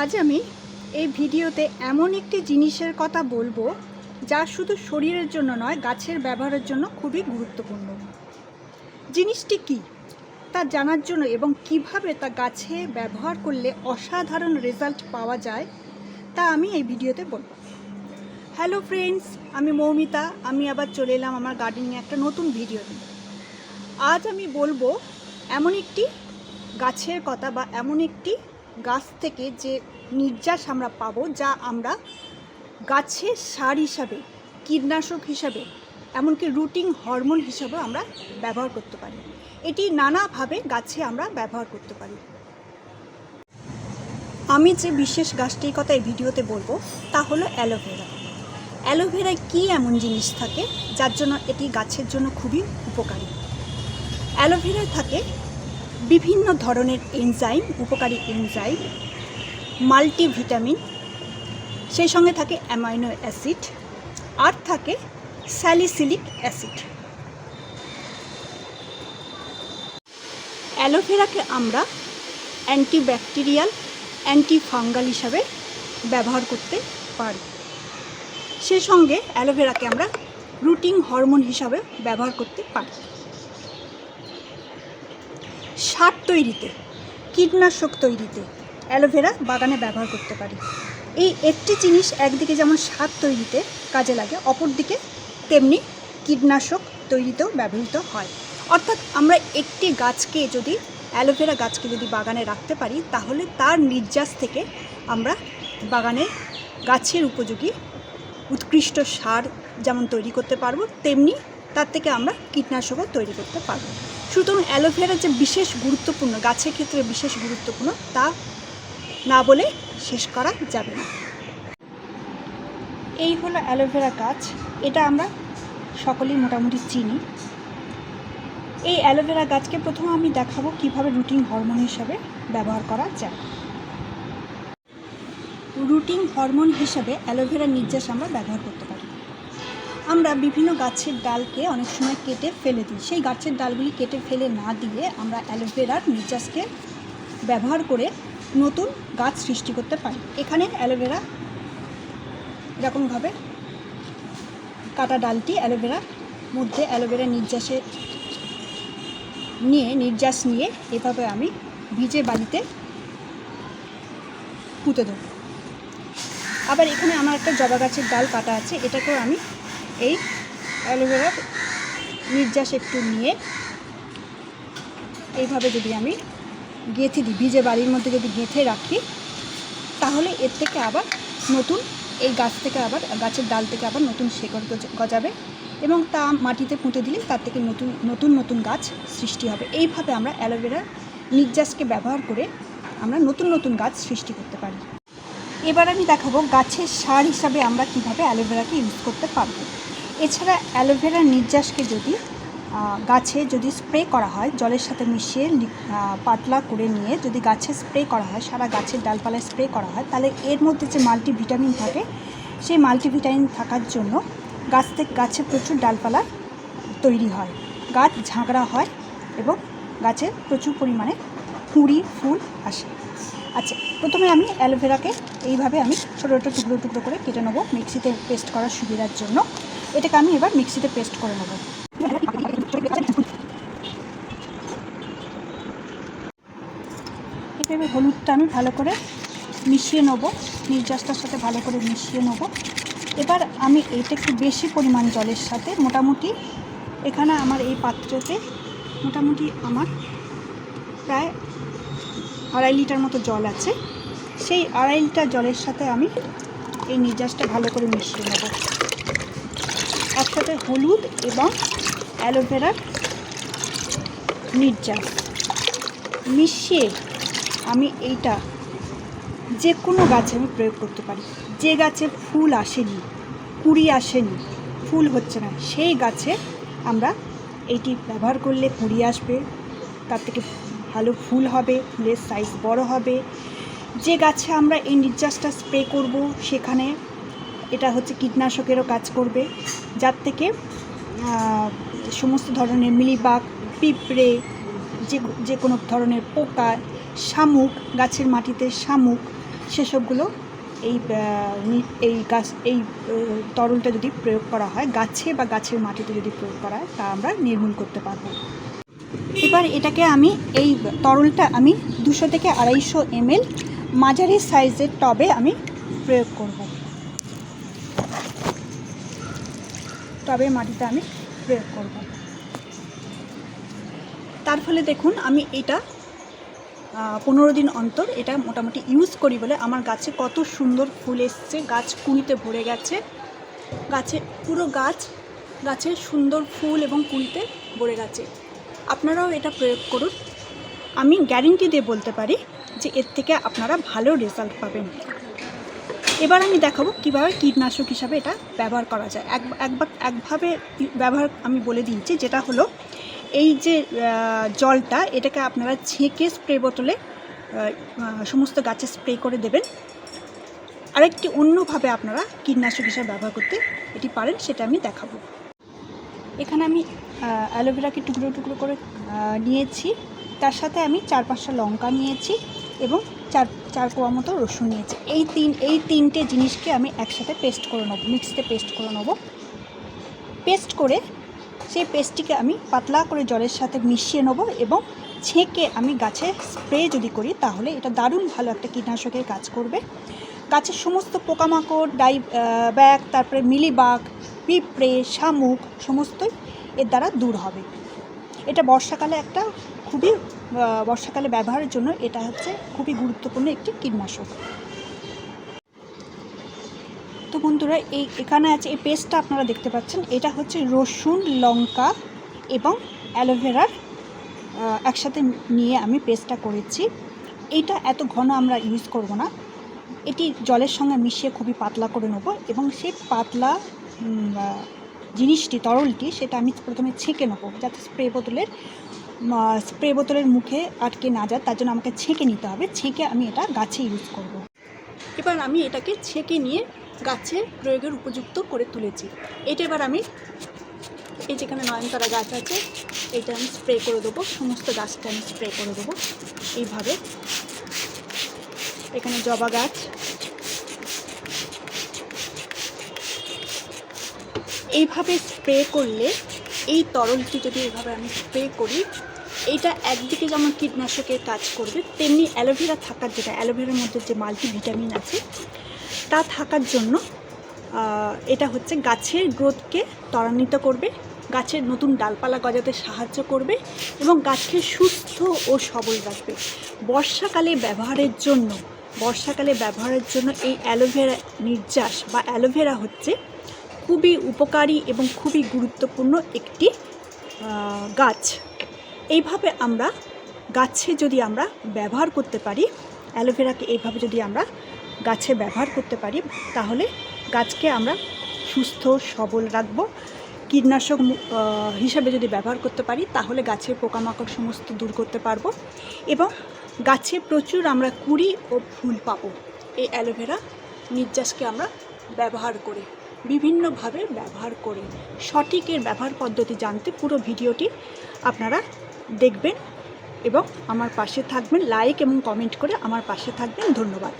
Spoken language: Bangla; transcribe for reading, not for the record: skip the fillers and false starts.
আজ আমি এই ভিডিওতে এমন একটি জিনিসের কথা বলবো যা শুধু শরীরের জন্য নয়, গাছের ব্যবহারের জন্য খুবই গুরুত্বপূর্ণ। জিনিসটি কি তা জানার জন্য এবং কিভাবে তা গাছে ব্যবহার করলে অসাধারণ রেজাল্ট পাওয়া যায় তা আমি এই ভিডিওতে বলবো। হ্যালো ফ্রেন্ডস, আমি মৌমিতা। আমি আবার চলে এলাম আমার গার্ডেনিং একটা নতুন ভিডিও নিয়ে। আজ আমি বলবো এমন একটি গাছের কথা বা এমন একটি গাছ থেকে যে নির্যাস আমরা পাবো, যা আমরা গাছের সার হিসাবে, কীটনাশক হিসাবে, এমনকি রুটিং হরমোন হিসাবে আমরা ব্যবহার করতে পারি। এটি নানাভাবে গাছে আমরা ব্যবহার করতে পারি। আমি যে বিশেষ গাছটির কথা এই ভিডিওতে বলবো তা হলো অ্যালোভেরা। অ্যালোভেরায় কী এমন জিনিস থাকে যার জন্য এটি গাছের জন্য খুবই উপকারী? অ্যালোভেরায় থাকে বিভিন্ন ধরনের এনজাইম, উপকারী এনজাইম, মাল্টিভিটামিন, সেই সঙ্গে থাকে অ্যামাইনো অ্যাসিড, আর থাকে স্যালিসিলিক অ্যাসিড। অ্যালোভেরাকে আমরা অ্যান্টিব্যাকটেরিয়াল, অ্যান্টিফাঙ্গাল হিসাবে ব্যবহার করতে পারি। সেই সঙ্গে অ্যালোভেরাকে আমরা রুটিং হরমোন হিসাবে ব্যবহার করতে পারি। সার তৈরিতে, কীটনাশক তৈরিতে অ্যালোভেরা বাগানে ব্যবহার করতে পারি। এই একটি জিনিস একদিকে যেমন সার তৈরিতে কাজে লাগে, অপরদিকে তেমনি কীটনাশক তৈরিতেও ব্যবহৃত হয়। অর্থাৎ আমরা একটি গাছকে যদি, অ্যালোভেরা গাছকে যদি বাগানে রাখতে পারি, তাহলে তার নির্যাস থেকে আমরা বাগানে গাছের উপযোগী উৎকৃষ্ট সার যেমন তৈরি করতে পারবো, তেমনি তার থেকে আমরা কীটনাশকও তৈরি করতে পারবো। সুতরাং অ্যালোভেরা যে বিশেষ গুরুত্বপূর্ণ, গাছের ক্ষেত্রে বিশেষ গুরুত্বপূর্ণ, তা না বলে শেষ করা যাবে না। এই হলো অ্যালোভেরা গাছ। এটা আমরা সকলেই মোটামুটি চিনি। এই অ্যালোভেরা গাছকে প্রথমে আমি দেখাবো কিভাবে রুটিং হরমোন হিসাবে ব্যবহার করা যায়। রুটিং হরমোন হিসাবে অ্যালোভেরার নির্যাস আমরা ব্যবহার করতে পারি। আমরা বিভিন্ন গাছের ডালকে অনেক সময় কেটে ফেলে দিই। সেই গাছের ডালগুলি কেটে ফেলে না দিয়ে আমরা অ্যালোভেরার নির্যাসকে ব্যবহার করে নতুন গাছ সৃষ্টি করতে পারি। এখানে অ্যালোভেরা এরকমভাবে কাটা ডালটি অ্যালোভেরার মধ্যে অ্যালোভেরা নির্যাস নিয়ে এভাবে আমি ভিজে বালিতে পুঁতে দেবো। আবার এখানে আমার একটা জবা গাছের ডাল কাটা আছে, এটাকেও আমি এই অ্যালোভেরার নির্যাস একটু নিয়ে এইভাবে যদি আমি গেঁথে দিই, ভিজে বালির মধ্যে যদি গেঁথে রাখি, তাহলে এর থেকে আবার নতুন, এই গাছ থেকে আবার, গাছের ডাল থেকে আবার নতুন শেকড় গজাবে এবং তা মাটিতে পুঁতে দিলে তার থেকে নতুন গাছ সৃষ্টি হবে। এইভাবে আমরা অ্যালোভেরার নির্যাসকে ব্যবহার করে আমরা নতুন গাছ সৃষ্টি করতে পারি। এবার আমি দেখাবো গাছের সার হিসাবে আমরা কিভাবে অ্যালোভেরাকে ইউজ করতে পারবো। এছাড়া অ্যালোভেরার নির্যাসকে যদি গাছে যদি স্প্রে করা হয়, জলের সাথে মিশিয়ে পাতলা করে নিয়ে যদি গাছে স্প্রে করা হয়, সারা গাছের ডালপালায় স্প্রে করা হয়, তাহলে এর মধ্যে যে মাল্টিভিটামিন থাকে, সেই মাল্টিভিটামিন থাকার জন্য গাছে প্রচুর ডালপালা তৈরি হয়, গাছ ঝাঁকড়া হয় এবং গাছে প্রচুর পরিমাণে কুঁড়ি ফুল আসে। আচ্ছা, প্রথমে আমি অ্যালোভেরাকে এইভাবে আমি ছোটো টুকরো করে কেটে নেবো মিক্সিতে পেস্ট করার সুবিধার জন্য। এটাকে আমি এবার মিক্সিতে পেস্ট করে নেব। এভাবে হলুদটা আমি ভালো করে মিশিয়ে নেবো, নির্যাসটার সাথে ভালো করে মিশিয়ে নেবো। এবার আমি এটা একটু বেশি পরিমাণ জলের সাথে, মোটামুটি এখানে আমার এই পাত্রতে মোটামুটি আমার প্রায় 2.5 লিটার মতো জল আছে। সেই 2.5 লিটার জলের সাথে আমি এই নির্যাসটা ভালো করে মিশিয়ে নেব। একসাথে হলুদ এবং অ্যালোভেরার নির্যাস মিশিয়ে আমি এইটা যে কোনো গাছে আমি প্রয়োগ করতে পারি। যে গাছে ফুল আসেনি, কুঁড়ি আসেনি, ফুল হচ্ছে না, সেই গাছে আমরা এইটি ব্যবহার করলে কুঁড়ি আসবে, তার থেকে ভালো ফুল হবে, ফুলের সাইজ বড় হবে। যে গাছে আমরা এই নির্যাসটা স্প্রে করব, সেখানে এটা হচ্ছে কীটনাশকেরও কাজ করবে, যার থেকে সমস্ত ধরনের মিলিবাগ, পিঁপড়ে, যে কোনো ধরনের পোকা, শামুক, গাছের মাটিতে শামুক, সেসবগুলো এই তরলটা যদি প্রয়োগ করা হয় গাছে বা গাছের মাটিতে যদি প্রয়োগ করা হয় তা আমরা নির্মূল করতে পারবো। এবার এটাকে এই তরলটা আমি 200 থেকে 250 ml মাঝারি সাইজের টবে আমি প্রয়োগ করব। টবের মাটিতে আমি প্রয়োগ করব। তার ফলে দেখুন আমি এটা 15 দিন অন্তর এটা মোটামুটি ইউজ করি বলে আমার গাছে কত সুন্দর ফুল এসছে, গাছ কুঁড়িতে ভরে গেছে, পুরো গাছের সুন্দর ফুল এবং কুঁড়িতে ভরে গেছে। আপনারাও এটা প্রয়োগ করুন, আমি গ্যারেন্টি দিয়ে বলতে পারি যে এর থেকে আপনারা ভালো রেজাল্ট পাবেন। এবার আমি দেখাবো কীভাবে কীটনাশক হিসাবে এটা ব্যবহার করা যায়। একভাবে ব্যবহার আমি বলে দিচ্ছি, যেটা হলো এই যে জলটা এটাকে আপনারা ছেঁকে স্প্রে বোতলে সমস্ত গাছে স্প্রে করে দেবেন। আরেকটি অন্যভাবে আপনারা কীটনাশক হিসাবে ব্যবহার করতে এটি পারেন, সেটা আমি দেখাবো। এখানে আমি অ্যালোভেরাকে টুকরো টুকরো করে নিয়েছি, তার সাথে আমি 4-5টা লঙ্কা নিয়েছি এবং চার কোয়া মতো রসুন নিয়েছি। এই তিনটে জিনিসকে আমি একসাথে পেস্ট করে নেবো, মিক্সিতে পেস্ট করে নেবো। পেস্ট করে সেই পেস্টটিকে আমি পাতলা করে জলের সাথে মিশিয়ে নেবো এবং ছেঁকে আমি গাছে স্প্রে যদি করি তাহলে এটা দারুণ ভালো একটা কীটনাশকের কাজ করবে। গাছের সমস্ত পোকামাকড়, ব্যাগ, তারপরে মিলিবাগ, পিঁপড়ে, শামুক সমস্তই এর দ্বারা দূর হবে। এটা বর্ষাকালে ব্যবহারের জন্য এটা হচ্ছে খুবই গুরুত্বপূর্ণ একটি কীটনাশক। তো বন্ধুরা এখানে আছে এই পেস্টটা আপনারা দেখতে পাচ্ছেন, এটা হচ্ছে রসুন, লঙ্কা এবং অ্যালোভেরার একসাথে নিয়ে আমি পেস্টটা করেছি। এইটা এত ঘন আমরা ইউজ করব না, এটি জলের সঙ্গে মিশিয়ে খুবই পাতলা করে নেব এবং সেই পাতলা তরলটি সেটা আমি প্রথমে ছেঁকে নেব, যাতে স্প্রে বোতলের মুখে আটকে না যায়, তার জন্য আমাকে ছেঁকে নিতে হবে। ছেঁকে আমি এটা গাছে ইউজ করব। এবার আমি এটাকে ছেঁকে নিয়ে গাছে প্রয়োগের উপযুক্ত করে তুলেছি। এটা এবার আমি যেখানে নয়নতারা গাছ আছে এটা আমি স্প্রে করে দেবো, সমস্ত গাছটা আমি স্প্রে করে দেবো এইভাবে। এখানে জবা গাছ, এইভাবে স্প্রে করলে এই তরলটি যদি এইভাবে আমি স্প্রে করি, এইটা একদিকে যেমন কীটনাশকের কাজ করবে, তেমনি অ্যালোভেরার মধ্যে যে মাল্টিভিটামিন আছে তা থাকার জন্য এটা হচ্ছে গাছের গ্রোথকে ত্বরান্বিত করবে, গাছের নতুন ডালপালা গজাতে সাহায্য করবে এবং গাছকে সুস্থ ও সবল রাখবে। বর্ষাকালে ব্যবহারের জন্য এই অ্যালোভেরা নির্যাস বা অ্যালোভেরা হচ্ছে খুবই উপকারী এবং খুবই গুরুত্বপূর্ণ একটি গাছ। এইভাবে আমরা গাছে যদি আমরা ব্যবহার করতে পারি, অ্যালোভেরাকে এইভাবে যদি আমরা গাছে ব্যবহার করতে পারি, তাহলে গাছকে আমরা সুস্থ সবল রাখবো। কীটনাশক হিসাবে যদি ব্যবহার করতে পারি তাহলে গাছের পোকামাকড় সমস্ত দূর করতে পারবো এবং গাছে প্রচুর আমরা কুঁড়ি ও ফুল পাবো। এই অ্যালোভেরা নির্যাসকে আমরা বিভিন্নভাবে ব্যবহার করে সঠিকের ব্যবহার পদ্ধতি জানতে পুরো ভিডিওটি আপনারা দেখবেন এবং আমার পাশে থাকবেন, লাইক এবং কমেন্ট করে আমার পাশে থাকবেন। ধন্যবাদ।